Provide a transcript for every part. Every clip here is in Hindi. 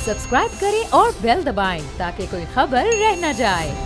सब्सक्राइब करें और बेल दबाएं ताकि कोई खबर रह न जाए।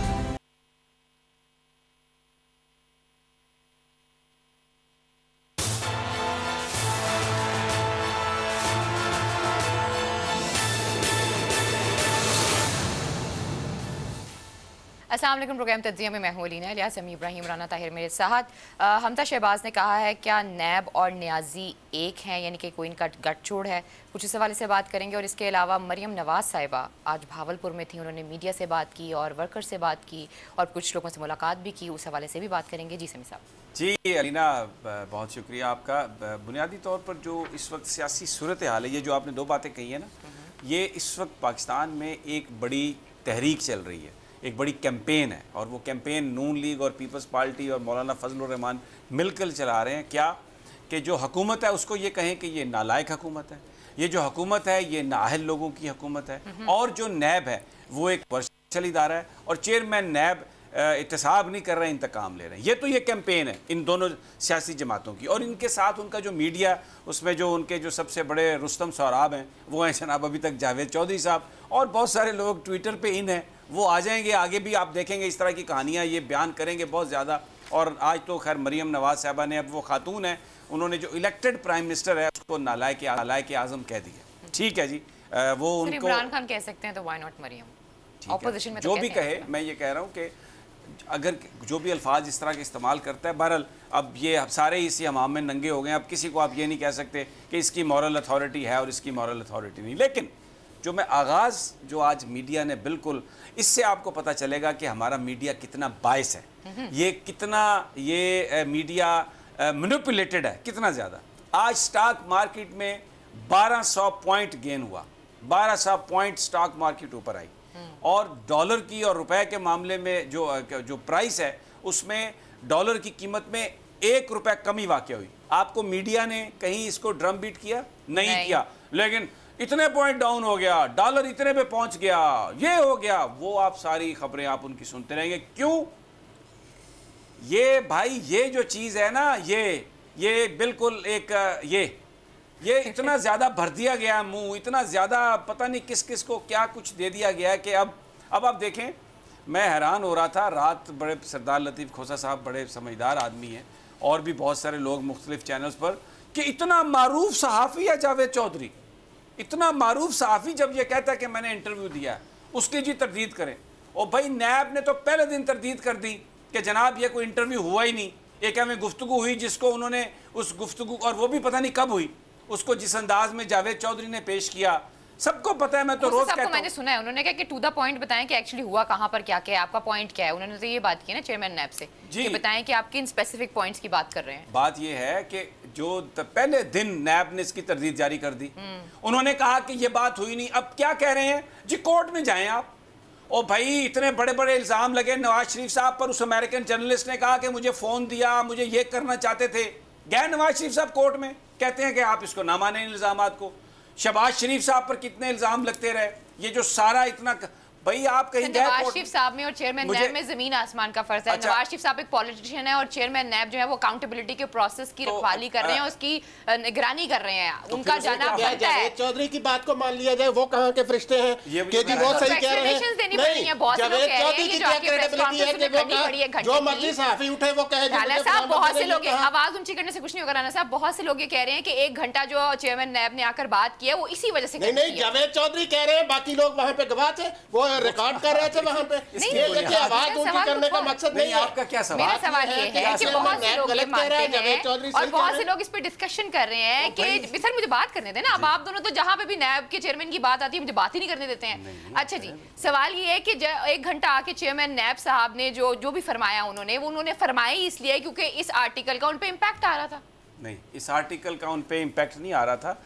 अस्सलाम वालेकुम। प्रोग्राम तज्जिया में मैं हूं अलीना इलियास, अमी इब्राहिम, राना ताहिर मेरे साथ। हमता शहबाज ने कहा है क्या नैब और न्याजी एक हैं, यानी कि कोई इनका गठजोड़ है। कुछ इस हवाले से बात करेंगे। और इसके अलावा मरियम नवाज साहिबा आज भावलपुर में थी, उन्होंने मीडिया से बात की और वर्कर से बात की और कुछ लोगों से मुलाकात भी की, उस हवाले से भी बात करेंगे। जी समी साहब। जी अलीना, बहुत शुक्रिया आपका। बुनियादी तौर पर जो इस वक्त सियासी सूरत हाल है, ये जो आपने दो बातें कही है ना, ये इस वक्त पाकिस्तान में एक बड़ी तहरीक चल रही है, एक बड़ी कैंपेन है। और वो कैंपेन नून लीग और पीपल्स पार्टी और मौलाना फजलुर रहमान मिलकर चला रहे हैं। क्या कि जो हुकूमत है उसको ये कहें कि ये नालायक हुकूमत है, ये जो हुकूमत है ये नाअहल लोगों की हुकूमत है, और जो नैब है वो एक वर्चुअल इदारा है और चेयरमैन नैब एहतसाब नहीं कर रहे हैं, इंतकाम ले रहे हैं। ये तो ये कैंपेन है इन दोनों सियासी जमातों की। और इनके साथ उनका जो मीडिया, उसमें जो उनके जो सबसे बड़े रुस्तम सौराब हैं वो हैं जनाब अभी तक जावेद चौधरी साहब, और बहुत सारे लोग ट्विटर पे इन हैं, वो आ जाएंगे आगे भी, आप देखेंगे इस तरह की कहानियाँ ये बयान करेंगे बहुत ज़्यादा। और आज तो खैर मरियम नवाज साहबा ने, अब वो खातून है, उन्होंने जो इलेक्टेड प्राइम मिनिस्टर है उसको नालायक आज़म कह दिया। ठीक है जी, वो उनको इमरान खान कह सकते हैं तो व्हाई नॉट मरियम, ऑपोजिशन में जो भी कहे। मैं ये कह रहा हूँ कि अगर जो भी अल्फाज इस तरह के इस्तेमाल करता है, बहरहाल अब ये सारे इसी हमाम में नंगे हो गए हैं। अब किसी को आप ये नहीं कह सकते कि इसकी मॉरल अथॉरिटी है और इसकी मॉरल अथॉरिटी नहीं। लेकिन जो मैं आगाज़ जो आज मीडिया ने, बिल्कुल इससे आपको पता चलेगा कि हमारा मीडिया कितना बायस है, ये कितना ये मीडिया मैनिपुलेटेड है, कितना ज़्यादा। आज स्टॉक मार्केट में 1200 पॉइंट गेन हुआ, 1200 पॉइंट स्टॉक मार्केट ऊपर आई। और डॉलर की और रुपए के मामले में जो प्राइस है उसमें डॉलर की कीमत में 1 रुपया कमी वाक़या हुई। आपको मीडिया ने कहीं इसको ड्रम बीट किया? नहीं किया। लेकिन इतने पॉइंट डाउन हो गया, डॉलर इतने पे पहुंच गया, ये हो गया, वो आप सारी खबरें आप उनकी सुनते रहेंगे। क्यों? ये भाई ये जो चीज़ है ना, ये बिल्कुल एक ये इतना ज़्यादा भर दिया गया मुंह, इतना ज़्यादा पता नहीं किस किस को क्या कुछ दे दिया गया कि अब आप देखें, मैं हैरान हो रहा था रात। बड़े सरदार लतीफ़ खोसा साहब बड़े समझदार आदमी हैं, और भी बहुत सारे लोग मुख्तलिफ चैनल्स पर, कि इतना मारूफ सहाफ़ी है जावेद चौधरी, इतना मारूफ सहाफ़ी जब ये कहता है कि मैंने इंटरव्यू दिया, उसकी जी तरदीद करें। और भाई नैब ने तो पहले दिन तरदीद कर दी कि जनाब ये कोई इंटरव्यू हुआ ही नहीं, एक हमें गुफ्तगू हुई जिसको उन्होंने उस गुफ्तगू, और वो भी पता नहीं कब हुई, उसको जिस अंदाज में जावेद चौधरी ने पेश किया सबको पता है। मैं तो रोज कहता हूं, मैंने सुना है, उन्होंने कहा कि टू द पॉइंट बताएं कि एक्चुअली हुआ कहां पर, क्या क्या है, आपका पॉइंट क्या है। उन्होंने तो ये बात की ना चेयरमैन नैब से कि बताएं कि आप किन स्पेसिफिक पॉइंट्स की बात कर रहे हैं। बात ये है कि जो पहले दिन नैब ने इसकी तरदीद जारी कर दी, उन्होंने कहा कि ये बात हुई नहीं। अब क्या कह रहे हैं जी, कोर्ट में जाएं आप। और भाई इतने बड़े बड़े इल्ज़ाम लगे नवाज शरीफ साहब पर। उस अमेरिकन जर्नलिस्ट ने कहा कि मुझे फ़ोन दिया, मुझे ये करना चाहते थे। गए नवाज शरीफ साहब कोर्ट में, कहते हैं कि आप इसको ना माने इल्ज़ामात को। शहबाज शरीफ साहब पर कितने इल्ज़ाम लगते रहे, ये जो सारा इतना, भाई आप कहीं गए नवाज शरीफ साहब में और चेयरमैन नैब में ज़मीन आसमान का फर्क है। नवाज शरीफ साहब एक पॉलिटिशियन है और चेयरमैन नैब जो है वो अकाउंटेबिलिटी के प्रोसेस की रखवाली कर रहे हैं, उसकी निगरानी कर रहे हैं। उनका जाना बनता है। चौधरी की बात को मान लिया जाए, वो कहां के फरिश्ते हैं कि जी वो सही कह रहे हैं। देनी पड़ी है, बहुत से लोग कह रहे हैं कि जो आपकी प्रेस कॉन्फ्रेंस में करनी पड़ी है घंटे जो मर्जी सहाफी उठे वो कहे। राना साहब बहुत से लोग, आवाज ऊंची करने से कुछ नहीं होगा राना साहब, बहुत से लोग ये कह रहे हैं कि 1 घंटा जो चेयरमैन नैब ने आकर बात की है वो इसी वजह से नहीं, जावेद चौधरी कह रहे हैं, बाकी लोग वहां पे गवाह थे, वो रिकॉर्ड कर रहे थे वहां पे। ये देखिए आवाज ऊंची करने का मकसद नहीं है। आपका क्या सवाल? मेरा सवाल ये है कि बहुत से लोग ये मानते हैं और बहुत से लोग इस पे डिस्कशन कर रहे हैं कि सर मुझे बात करने देना। अब आप दोनों तो जहां पे भी नैब के चेयरमैन की बात आती है मुझे बात ही नहीं करने देते हैं। अच्छा जी, सवाल ये है कि 1 घंटा आके चेयरमैन नैब साहब ने जो भी फरमाया, उन्होंने फरमाया इसलिए क्योंकि इस आर्टिकल का उन पे इम्पैक्ट आ रहा था। नहीं, इस आर्टिकल का उन पे इम्पैक्ट नहीं आ रहा था।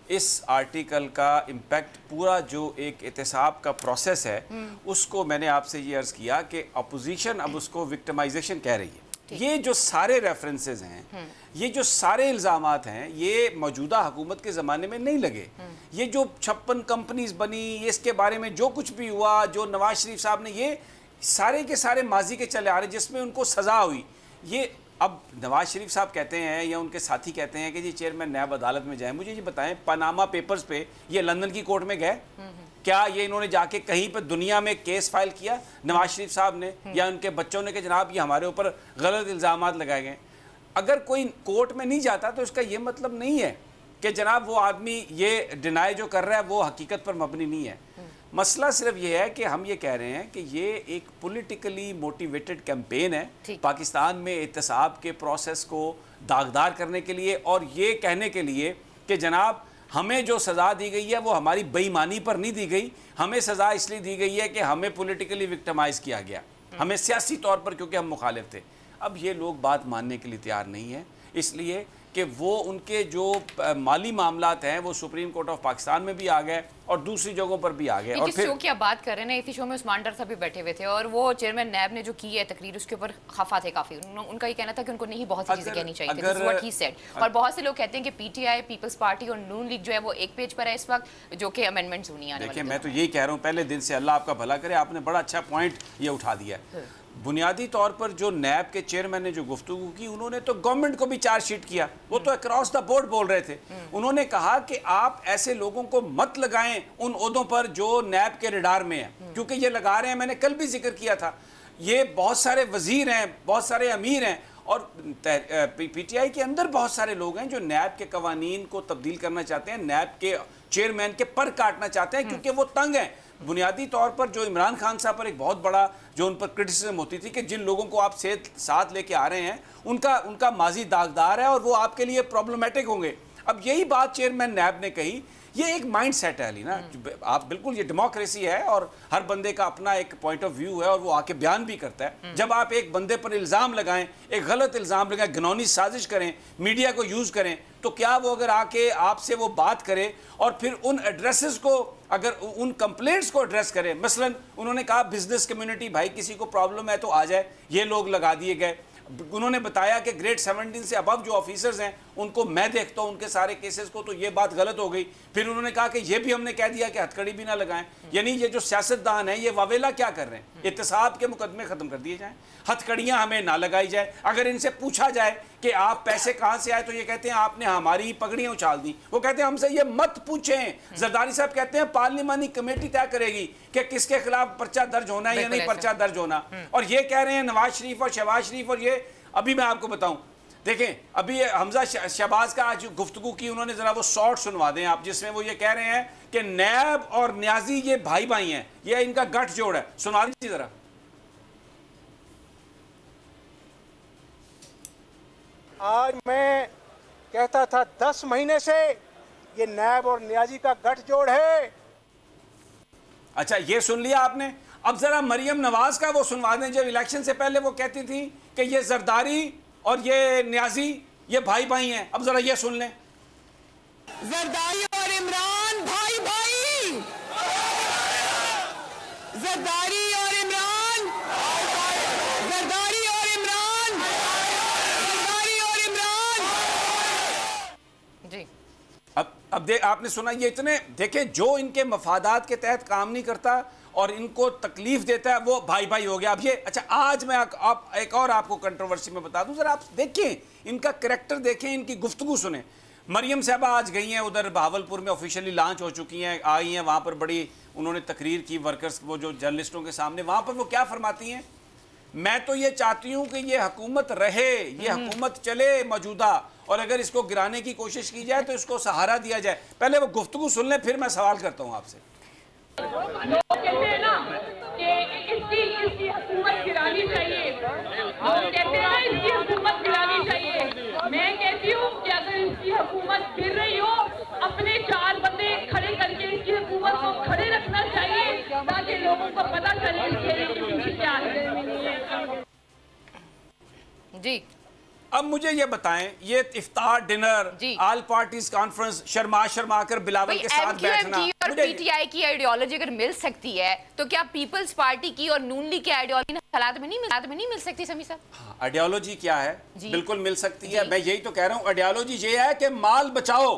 इस आर्टिकल का इम्पैक्ट पूरा जो एक एहतसाब का प्रोसेस है उसको मैंने आपसे ये अर्ज़ किया कि अपोजिशन अब उसको विक्टिमाइजेशन कह रही है। ये जो सारे रेफरेंसेस हैं, ये जो सारे इल्ज़ामात हैं, ये मौजूदा हुकूमत के ज़माने में नहीं लगे। ये जो 56 कंपनीज बनी, इसके बारे में जो कुछ भी हुआ, जो नवाज शरीफ साहब ने, ये सारे के सारे माजी के चले आ रहे जिसमें उनको सज़ा हुई। ये अब नवाज शरीफ साहब कहते हैं या उनके साथी कहते हैं कि जी चेयरमैन नैब अदालत में जाएं। मुझे ये बताएं, पनामा पेपर्स पे ये लंदन की कोर्ट में गए? क्या ये इन्होंने जाके कहीं पर दुनिया में केस फाइल किया नवाज शरीफ साहब ने या उनके बच्चों ने कि जनाब ये हमारे ऊपर गलत इल्ज़ामात लगाए गए? अगर कोई कोर्ट में नहीं जाता तो इसका ये मतलब नहीं है कि जनाब वो आदमी ये डिनाई जो कर रहा है वो हकीकत पर मबनी नहीं है। मसला सिर्फ ये है कि हम ये कह रहे हैं कि ये एक पॉलिटिकली मोटिवेटेड कैंपेन है पाकिस्तान में एहतसाब के प्रोसेस को दागदार करने के लिए, और ये कहने के लिए कि जनाब हमें जो सज़ा दी गई है वो हमारी बेईमानी पर नहीं दी गई, हमें सज़ा इसलिए दी गई है कि हमें पॉलिटिकली विक्टिमाइज किया गया, हमें सियासी तौर पर, क्योंकि हम मुखालिफ थे। अब ये लोग बात मानने के लिए तैयार नहीं है, इसलिए कि वो उनके जो माली मामलात हैं वो सुप्रीम कोर्ट ऑफ पाकिस्तान में भी आ गए और दूसरी जगहों पर भी आ गए। और फिर शो की आप बात कर रहे हैं ना, इसी शो में उस्मान डर साहब भी बैठे हुए थे और वो चेयरमैन नैब ने जो की है तकरीर उसके ऊपर खफा थे काफी। उनका ये कहना था कि उनको नहीं बहुत सी चीजें कहनी चाहिए थी, व्हाट ही सेड। और बहुत से लोग कहते हैं कि पीटीआई, पीपल्स पार्टी और नून लीग जो है वो एक पेज पर है इस वक्त, जो कि अमेंडमेंट्स होनी आने वाली। देखिए मैं तो यही कह रहा हूँ पहले दिन से, अल्लाह आपका भला करे, आपने बड़ा अच्छा पॉइंट ये उठा दिया है। बुनियादी तौर पर जो नैब के चेयरमैन ने जो गुफ्तगू की, उन्होंने तो गवर्नमेंट को भी चार्जशीट किया, वो तो अक्रॉस द बोर्ड बोल रहे थे। उन्होंने कहा कि आप ऐसे लोगों को मत लगाएं उन ओहदों पर जो नैब के रडार में है, क्योंकि ये लगा रहे हैं, मैंने कल भी जिक्र किया था, ये बहुत सारे वजीर हैं, बहुत सारे अमीर हैं और पीटीआई के अंदर बहुत सारे लोग हैं जो नैब के कवानीन को तब्दील करना चाहते हैं, नैब के चेयरमैन के पर काटना चाहते हैं, क्योंकि वो तंग हैं। बुनियादी तौर पर जो इमरान खान साहब पर एक बहुत बड़ा जो उन पर क्रिटिसिज्म होती थी कि जिन लोगों को आप साथ लेके आ रहे हैं उनका माजी दागदार है और वो आपके लिए प्रॉब्लमेटिक होंगे। अब यही बात चेयरमैन नैब ने कही। ये एक माइंड सेट है अली ना, आप बिल्कुल, ये डेमोक्रेसी है और हर बंदे का अपना एक पॉइंट ऑफ व्यू है और वो आके बयान भी करता है। जब आप एक बंदे पर इल्ज़ाम लगाएं, एक गलत इल्ज़ाम लगाएं, घिनौनी साजिश करें, मीडिया को यूज़ करें, तो क्या वो अगर आके आपसे वो बात करे और फिर उन एड्रेसेस को, अगर उन कंप्लेंट्स को एड्रेस करें, मसलन उन्होंने कहा बिजनेस कम्युनिटी, भाई किसी को प्रॉब्लम है तो आ जाए, ये लोग लगा दिए गए। उन्होंने बताया कि ग्रेड 17 से अबव जो ऑफिसर्स हैं उनको मैं देखता हूं उनके सारे केसेस को, तो ये बात गलत हो गई। फिर उन्होंने कहा कि ये भी हमने कह दिया कि हथकड़ी भी ना लगाएं। यानी ये जो सियासतदान है ये वावेला क्या कर रहे हैं, एहतसाब के मुकदमे खत्म कर दिए जाएं, हथकड़ियां हमें ना लगाई जाए। अगर इनसे पूछा जाए कि आप पैसे कहां से आए तो ये कहते हैं आपने हमारी पगड़ियां उछाल दी। वो कहते हैं हमसे ये मत पूछें। जरदारी साहब कहते हैं पार्लिमानी कमेटी तय करेगी कि किसके खिलाफ पर्चा दर्ज होना है या नहीं पर्चा दर्ज होना। और ये कह रहे हैं नवाज शरीफ और शहबाज शरीफ, और ये अभी मैं आपको बताऊं, देखें अभी हमजा शहबाज का आज गुफ्तगू की उन्होंने, जरा वो शॉर्ट सुनवा दें आप, जिसमें वो ये कह रहे हैं कि नैब और न्याजी ये भाई भाई हैं, ये इनका गठजोड़ है। सुना दीजिए जरा। आज मैं कहता था 10 महीने से ये नैब और न्याजी का गठजोड़ है। अच्छा ये सुन लिया आपने। अब जरा मरियम नवाज का वो सुनवा दें, जब इलेक्शन से पहले वो कहती थी कि ये जरदारी और ये न्याजी ये भाई भाई हैं। अब जरा ये सुन लें। जरदारी और इमरान भाई भाई, जरदारी और इमरान, जरदारी और इमरान, जरदारी और इमरान। जी अब आपने सुना, ये इतने देखें जो इनके मफादात के तहत काम नहीं करता और इनको तकलीफ देता है वो भाई भाई हो गया। अब ये अच्छा, आज मैं आप एक और आपको कंट्रोवर्सी में बता दूं, जरा आप देखें इनका करैक्टर, देखें इनकी गुफ्तगू सुने। मरियम साहबा आज गई हैं उधर बहावलपुर में, ऑफिशियली लॉन्च हो चुकी हैं, आई हैं वहाँ पर, बड़ी उन्होंने तकरीर की वर्कर्स, वो जो जर्नलिस्टों के सामने, वहाँ पर वो क्या फरमाती हैं, मैं तो ये चाहती हूँ कि ये हुकूमत रहे, ये हुकूमत चले मौजूदा, और अगर इसको गिराने की कोशिश की जाए तो इसको सहारा दिया जाए। पहले वो गुफ्तगू सुन लें, फिर मैं सवाल करता हूँ आपसे। लोग कहते हैं ना कि इसकी हुकूमत गिरानी चाहिए, लोग कहते हैं ना इसकी हुकूमत गिरानी चाहिए। मैं कहती हूँ कि अगर इसकी हुकूमत गिर रही हो, अपने 4 बंदे खड़े करके इसकी हुकूमत को खड़े रखना चाहिए, ताकि लोगों को पता चले इसकी क्या है। जी अब मुझे ये बताएं, ये इफ्तार dinner, all parties conference, Sharma कर बिलावल के साथ बैठना, और पीटीआई की आइडियोलॉजी अगर मिल सकती है तो क्या पीपल्स पार्टी की और नून लीग की आइडियोलॉजी हालात में नहीं मिल सकती? समी साहब, हाँ, आइडियोलॉजी क्या है? बिल्कुल मिल सकती है। मैं यही तो कह रहा हूँ, आइडियोलॉजी ये है कि माल बचाओ।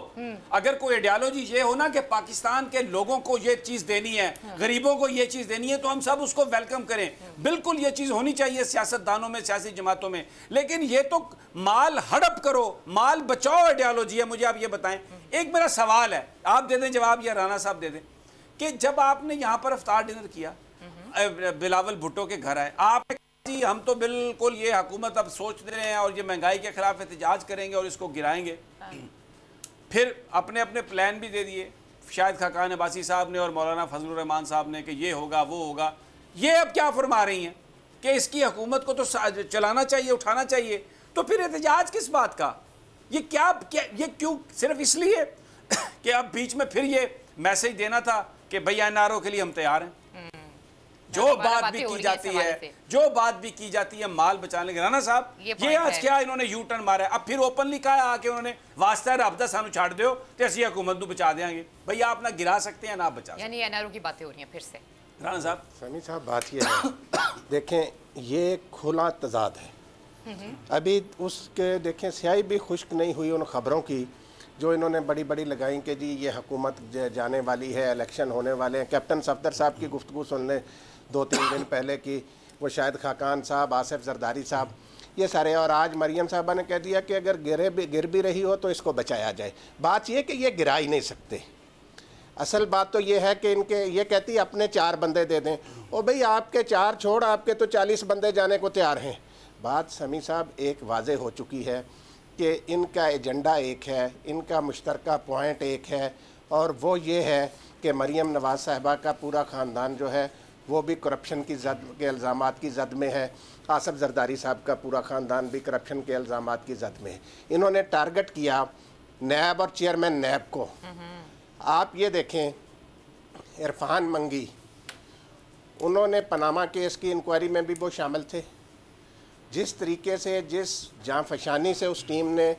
अगर कोई आइडियोलॉजी ये हो ना कि पाकिस्तान के लोगों को ये चीज देनी है, गरीबों को ये चीज देनी है, तो हम सब उसको वेलकम करें। बिल्कुल ये चीज होनी चाहिए सियासतदानों में, सियासी जमातों में। लेकिन ये तो माल हड़प करो, माल बचाओ आइडियोलॉजी है। मुझे आप ये बताएं, एक मेरा सवाल है, आप दे दें जवाब या राना साहब दे दें, कि जब आपने यहाँ पर इफ्तार डिनर किया, बिलावल भुट्टो के घर आए, आप जी हम तो बिल्कुल ये हुकूमत अब सोच रहे हैं और ये महंगाई के खिलाफ एहतजाज करेंगे और इसको गिराएंगे। फिर अपने अपने प्लान भी दे दिए शाहिद खाकान अब्बासी साहब ने और मौलाना फजलुर रहमान साहब ने कि ये होगा वो होगा। ये अब क्या फरमा रही हैं कि इसकी हुकूमत को तो चलाना चाहिए, उठाना चाहिए, तो फिर एहतजाज किस बात का? ये क्या ये क्यों? सिर्फ इसलिए कि अब बीच में फिर ये मैसेज देना था कि भैया NRO के लिए हम तैयार हैं। जो बात भी की जाती है, जो बात भी की जाती है माल बचाने के, राना साहब ये आज क्या इन्होंने यू टर्न मारा है? अब फिर ओपनली कहा आके उन्होंने वास्ता राबता सानू छाड़ दो तो असि हुकूमत को बचा देंगे। भैया आप ना गिरा सकते हैं ना आप बचा, यानी NRO की बातें हो रही हैं फिर से। राना साहब समी साहब बात ये है, देखें ये खुला तजाद है। अभी उसके देखें स्याही भी खुश्क नहीं हुई उन खबरों की जो इन्होंने बड़ी बड़ी लगाई कि जी ये हुकूमत जाने वाली है, इलेक्शन होने वाले हैं। कैप्टन सफदर साहब की गुफ्तगू सुन लें 2-3 दिन पहले की, वो शाहिद खाकान साहब, आसिफ जरदारी साहब, ये सारे, और आज मरियम साहबा ने कह दिया कि अगर गिर भी रही हो तो इसको बचाया जाए। बात ये कि ये गिरा ही नहीं सकते। असल बात तो ये है कि इनके ये कहती अपने 4 बंदे दे दें। ओ भाई आपके 4 छोड़, आपके तो 40 बंदे जाने को तैयार हैं। बात समी साहब एक वाजे हो चुकी है कि इनका एजेंडा एक है, इनका मुश्तरका पॉइंट एक है, और वो ये है कि मरियम नवाज़ साहिबा का पूरा ख़ानदान जो है वो भी करप्शन की जद के इल्ज़ामात की जद में है। आसिफ जरदारी साहब का पूरा ख़ानदान भी करप्शन के इल्ज़ामात की जद में है। इन्होंने टारगेट किया नैब और चेयरमैन नैब को। आप ये देखें इरफान मंगी, उन्होंने पनामा केस की इंक्वायरी में भी वो शामिल थे। जिस तरीके से, जिस जांफशानी से उस टीम ने,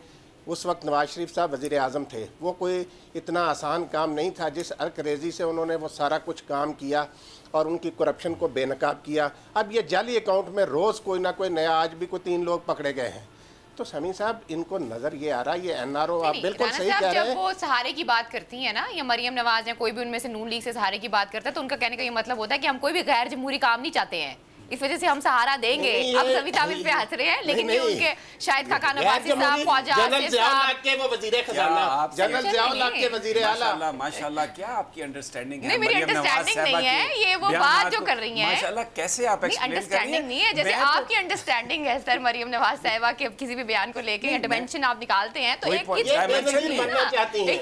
उस वक्त नवाज शरीफ साहब वज़ीर आज़म थे, वो कोई इतना आसान काम नहीं था। जिस अर्करेज़ी से उन्होंने वो सारा कुछ काम किया और उनकी करप्शन को बेनकाब किया। अब ये जाली अकाउंट में रोज़ कोई ना कोई नया, आज भी कोई 3 लोग पकड़े गए हैं। तो समी साहब इनको नज़र ये आ रहा है, ये NRO आप बिल्कुल सही कह रहे हैं। जब वो सहारे की बात करती हैं ना, या मरियम नवाज या कोई भी उनमें से नून लीग से सहारे की बात करता है, तो उनका कहने का ये मतलब होता है कि हम कोई भी गैर जमहूरी काम नहीं चाहते हैं, इस वजह से हम सहारा देंगे। अब सविता इस पे हंस रहे हैं, लेकिन ये उनके शाहिद खाकान अब्बासी साहब, ख्वाजा जनरल ज़ियाउल के वो वज़ीर ख़ज़ाना, जनरल ज़ियाउल के वज़ीर आला। माशाल्लाह क्या आपकी अंडरस्टैंडिंग है। नहीं मेरी अंडरस्टैंडिंग नहीं है, ये वो बात जो कर रही हैं माशाल्लाह कैसे आप एक्सप्लेन कर रही हैं। अंडरस्टैंडिंग नहीं है, जैसे आपकी अंडरस्टैंडिंग है सर मरियम नवाज साहिबा के किसी भी बयान को लेके डिमेंशन आप निकालते हैं, तो एक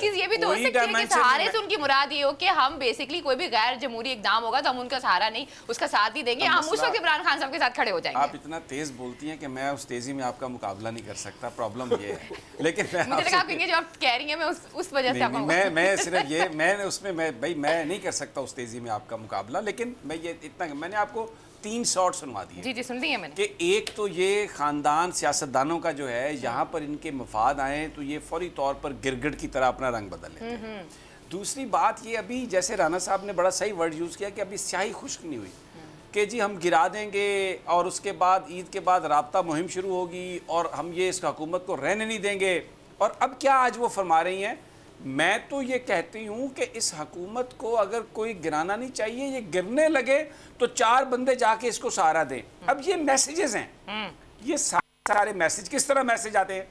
चीज ये भी तो हो सकती है कि सहारे से उनकी मुराद ये हो कि हम बेसिकली कोई भी गैर जमहूरी इकदाम होगा तो हम उनका सहारा नहीं, उसका साथ ही देंगे, हम उस वक्त इमरान खान साहब के साथ खड़े हो जाएंगे। आप इतना तेज बोलती हैं कि मैं उस तेजी में आपका मुकाबला नहीं कर सकता, प्रॉब्लम ये है। लेकिन मुझे लगा कहेंगे जो आप कह रही हैं मैं उस वजह से मैं सिर्फ ये मैंने उसमें भाई मैं नहीं कर सकता उस तेजी में आपका मुकाबला, लेकिन मैं ये इतना मैंने आपको 3 शॉट सुनवा दिए। जी जी सुन दिए मैंने कि एक तो ये ख़ानदान सियासतदानों का जो है यहाँ पर इनके मफाद आए तो ये फौरी तौर पर गिरगिट की तरह अपना रंग बदल लेते हैं। दूसरी बात ये, अभी जैसे राना साहब ने बड़ा सही वर्ड यूज़ किया कि अभी स्याही खुश्क नहीं हुई कि जी हम गिरा देंगे और उसके बाद ईद के बाद राब्ता मुहिम शुरू होगी और हम ये इस हुकूमत को रहने नहीं देंगे। और अब क्या आज वो फरमा रही हैं, मैं तो ये कहती हूँ कि इस हुकूमत को अगर कोई गिराना नहीं चाहिए, ये गिरने लगे तो 4 बंदे जाके इसको सहारा दें। अब ये मैसेजेस हैं, ये सारे मैसेज किस तरह मैसेज आते हैं।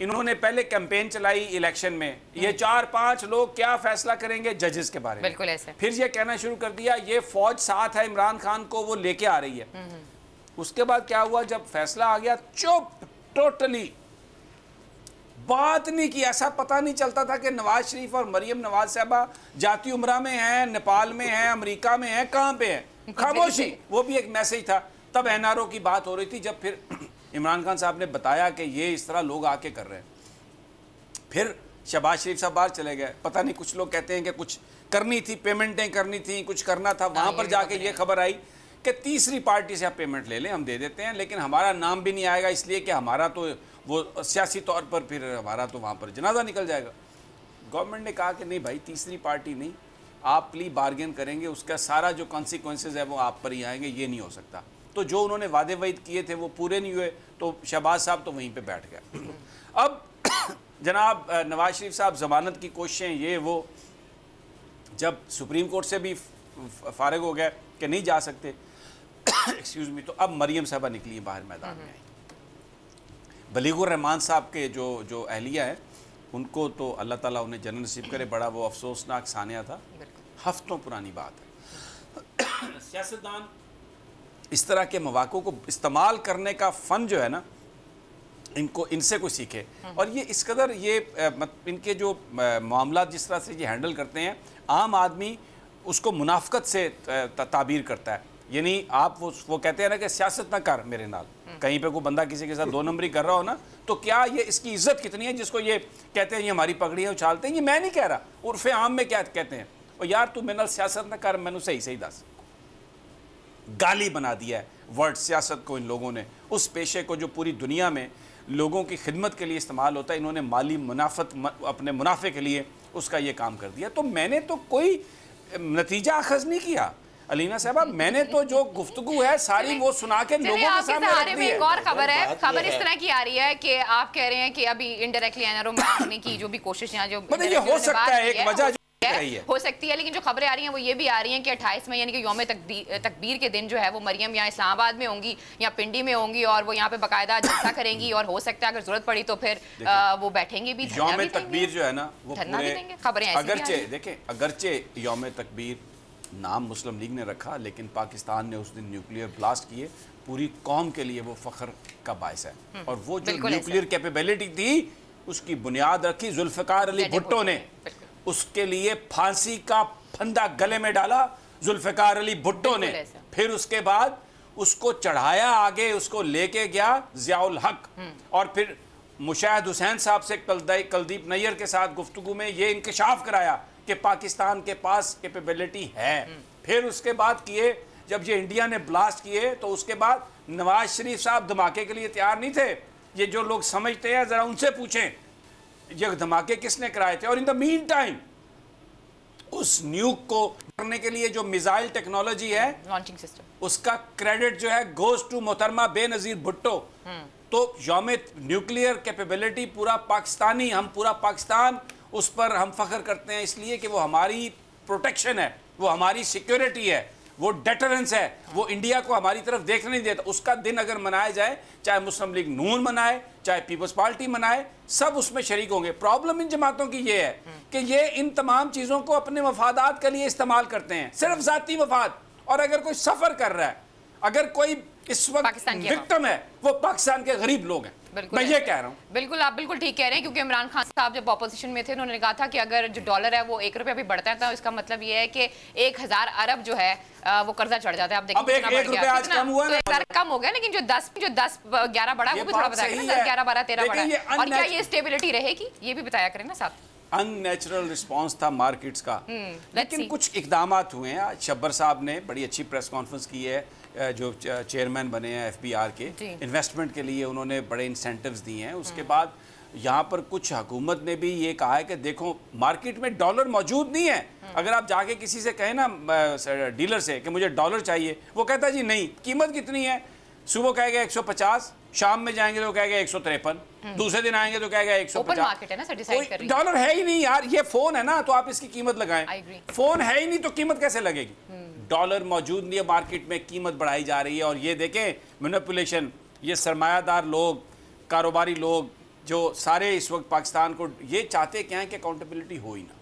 इन्होंने पहले कैंपेन चलाई इलेक्शन में, ये 4-5 लोग क्या फैसला करेंगे जजेस के बारे में, बिल्कुल ऐसे। फिर ये कहना शुरू कर दिया ये फौज साथ है इमरान खान को, वो लेके आ रही है। उसके बाद क्या हुआ, जब फैसला आ गया चुप, टोटली बात नहीं की। ऐसा पता नहीं चलता था कि नवाज शरीफ और मरियम नवाज साहबा जाती उम्रा में हैं, नेपाल में हैं, अमेरिका में हैं, कहाँ पे हैं, खामोशी। वो भी एक मैसेज था। तब NRO की बात हो रही थी, जब फिर इमरान खान साहब ने बताया कि ये इस तरह लोग आके कर रहे हैं। फिर शहबाज शरीफ साहब बाहर चले गए, पता नहीं कुछ लोग कहते हैं कि कुछ करनी थी, पेमेंटें करनी थी, कुछ करना था। वहाँ पर जाके ये खबर आई कि तीसरी पार्टी से आप पेमेंट ले लें, हम दे देते हैं, लेकिन हमारा नाम भी नहीं आएगा, इसलिए कि हमारा तो वो सियासी तौर पर फिर हमारा तो वहाँ पर जनाजा निकल जाएगा। गवर्नमेंट ने कहा कि नहीं भाई, तीसरी पार्टी नहीं, आप प्ली बार्गेन करेंगे, उसका सारा जो कॉन्सिक्वेंसेज है वो आप पर ही आएंगे, ये नहीं हो सकता। तो जो उन्होंने वादे वाइद किए थे वो पूरे नहीं हुए, तो शहबाज साहब तो वहीं पे बैठ गए। अब जनाब नवाज शरीफ साहब ज़मानत की कोशिशें ये वो, जब सुप्रीम कोर्ट से भी फारिग हो गए कि नहीं जा सकते एक्सक्यूज़ मी, तो अब मरियम साहबा निकली बाहर मैदान में आई। बलीगुर रहमान साहब के जो अहलिया है, उनको तो अल्लाह ताला उन्हें जन्नत नसीब करे, बड़ा वो अफसोसनाक सानिया था। हफ्तों पुरानी बात है। सियासतदान इस तरह के मौक़ों को इस्तेमाल करने का फ़न जो है ना, इनसे कोई सीखे। और ये इस कदर ये इनके जो मामला जिस तरह से ये हैंडल करते हैं, आम आदमी उसको मुनाफकत से ताबीर करता है। यानी आप वो कहते हैं ना कि सियासत ना कर मेरे नाल, कहीं पे कोई बंदा किसी के साथ दो नंबरी कर रहा हो ना, तो क्या ये इसकी इज्जत कितनी है जिसको ये कहते हैं ये हमारी पगड़ियाँ उछालते हैं। ये मैं नहीं कह रहा, उर्फ़े आम में क्या कहते हैं, और यार तू मेरे नाल सियासत ना कर, मैनू सही सही दस। गाली बना दिया है वर्ड सियासत को इन लोगों ने, उस पेशे को जो पूरी दुनिया में लोगों की खिदमत के लिए इस्तेमाल होता है, इन्होंने माली अपने मुनाफे के लिए उसका ये काम कर दिया। तो मैंने तो कोई नतीजा अखज़ नहीं किया अलीना साहबा, मैंने तो जो गुफ्तगू है सारी वो सुना के लोगों के सामने रख दी है। एक और खबर है, खबर इस तरह की आ रही है कि आप कह रहे हैं कि अभी इनडायरेक्टली एनआरओ मारने की जो भी कोशिश यहाँ जो मतलब ये हो सकता है एक वजह हो सकती है, लेकिन जो खबरें आ रही हैं वो ये भी आ रही हैं कि 28 में यानी कि यौम तकबीर के दिन जो है वो मरियम यहाँ इस्लामाबाद में होंगी या पिंडी में होंगी और वो यहाँ पे बाकायदा जलसा करेंगी, और हो सकता है अगर जरूरत पड़ी तो फिर वो बैठेंगी भी। यौम तकबीर जो है ना वो खबरें अगरचे देखें, अगरचे यौम तकबीर नाम मुस्लिम लीग ने रखा, लेकिन पाकिस्तान ने उस दिन न्यूक्लियर ब्लास्ट किए, पूरी कौम के लिए वो फ़ख्र का बायस है। और वो जो न्यूक्लियर कैपेबिलिटी थी उसकी बुनियाद रखी जुल्फ़िकार अली भुट्टो ने, उसके लिए फांसी का फंदा गले में डाला जुल्फ़िकार अली भुट्टो ने, फिर उसके बाद उसको चढ़ाया आगे, उसको लेके गया ज़ियाउल हक, और फिर मुशाहिद हुसैन साहब से कुलदीप नैयर के साथ गुफ्तगू में ये इंकशाफ कराया कि पाकिस्तान के पास कैपेबिलिटी है। फिर उसके बाद किए जब ये इंडिया ने ब्लास्ट किए तो उसके बाद नवाज शरीफ साहब धमाके के लिए तैयार नहीं थे। ये जो लोग समझते हैं ज़रा उनसे पूछें ये धमाके किसने कराए थे। और इन द मीन टाइम उस न्यूक को करने के लिए जो मिसाइल टेक्नोलॉजी है, लॉन्चिंग सिस्टम, उसका क्रेडिट जो है गोज टू मोहतरमा बेनज़ीर भुट्टो। तो यौम न्यूक्लियर कैपेबिलिटी पूरा पाकिस्तानी, हम पूरा पाकिस्तान उस पर हम फख्र करते हैं इसलिए कि वो हमारी प्रोटेक्शन है, वो हमारी सिक्योरिटी है, वो डेटरेंस है, वो इंडिया को हमारी तरफ देखने नहीं देता। उसका दिन अगर मनाया जाए, चाहे मुस्लिम लीग नून मनाए, चाहे पीपल्स पार्टी मनाए, सब उसमें शरीक होंगे। प्रॉब्लम इन जमातों की ये है कि ये इन तमाम चीज़ों को अपने मफादात के लिए इस्तेमाल करते हैं, सिर्फ ज़ाती मफाद। और अगर कोई सफ़र कर रहा है, अगर कोई इस वक्त विक्टिम है, वो पाकिस्तान के गरीब लोग हैं। मैं ये कह रहा हूँ। बिल्कुल, आप बिल्कुल ठीक कह रहे हैं, क्योंकि इमरान खान साहब जब ऑपोजिशन में थे उन्होंने कहा था कि अगर जो डॉलर है वो 1 रुपया भी बढ़ता है तो इसका मतलब ये है कि 1000 अरब जो है वो कर्जा चढ़ जाता है। आप देखिए अब 1 रुपया आज कम हुआ है, कम हो गया, लेकिन जो 10 11 बढ़ा वो भी थोड़ा बताया ना, 10 11 12 13 बढ़ा। और क्या ये स्टेबिलिटी रहेगी, ये भी बताया करें ना साहब। अननेचुरल रिस्पांस था मार्केट्स का, लेकिन कुछ इकदाम हुए हैं। शब्बर साहब ने बड़ी अच्छी प्रेस कॉन्फ्रेंस की है, जो चेयरमैन बने हैं FBR के, इन्वेस्टमेंट के लिए उन्होंने बड़े इंसेंटिव्स दिए हैं। उसके बाद यहाँ पर कुछ हुकूमत ने भी ये कहा है कि देखो मार्केट में डॉलर मौजूद नहीं है। अगर आप जाके किसी से कहें ना डीलर से कि मुझे डॉलर चाहिए, वो कहता है जी नहीं, कीमत कितनी है, सुबह कहेगा 150, शाम में जाएंगे तो कहेगा 153, दूसरे दिन आएंगे तो कहेगा 150। मार्केट है ना, डिसाइड कर रही है। डॉलर है ही नहीं यार, ये फोन है ना तो आप इसकी कीमत लगाएं। फोन है ही नहीं तो कीमत कैसे लगेगी। डॉलर मौजूद नहीं है मार्केट में, कीमत बढ़ाई जा रही है। और ये देखें मैनिपुलेशन, ये सरमायादार लोग, कारोबारी लोग जो सारे इस वक्त पाकिस्तान को ये चाहते क्या है कि अकाउंटेबिलिटी हो ही ना।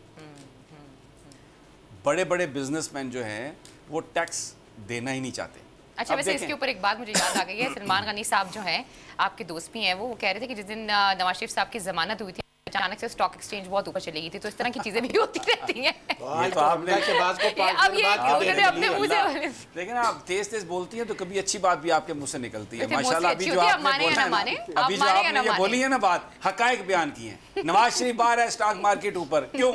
बड़े बड़े बिजनेसमैन जो हैं वो टैक्स देना ही नहीं चाहते। अच्छा, वैसे इसके ऊपर एक बात मुझे याद आ गई है, सलमान गनी साहब जो हैं आपके दोस्त भी हैं, वो कह रहे थे कि जिस दिन नवाज शरीफ साहब की जमानत हुई थी अचानक से स्टॉक एक्सचेंज बहुत ऊपर चली गई थी। तो इस तरह की चीजें भी होती रहती हैं। ये तो आपने अब ये अपने मुंह से, लेकिन आप तेज तेज बोलती हैं तो कभी अच्छी बात भी आपके मुंह से निकलती है माशाल्लाह। अभी जो आपने ये बोली है ना बात, हकायक बयान की है। नवाज शरीफ बाहर है, स्टॉक मार्केट ऊपर, क्यों?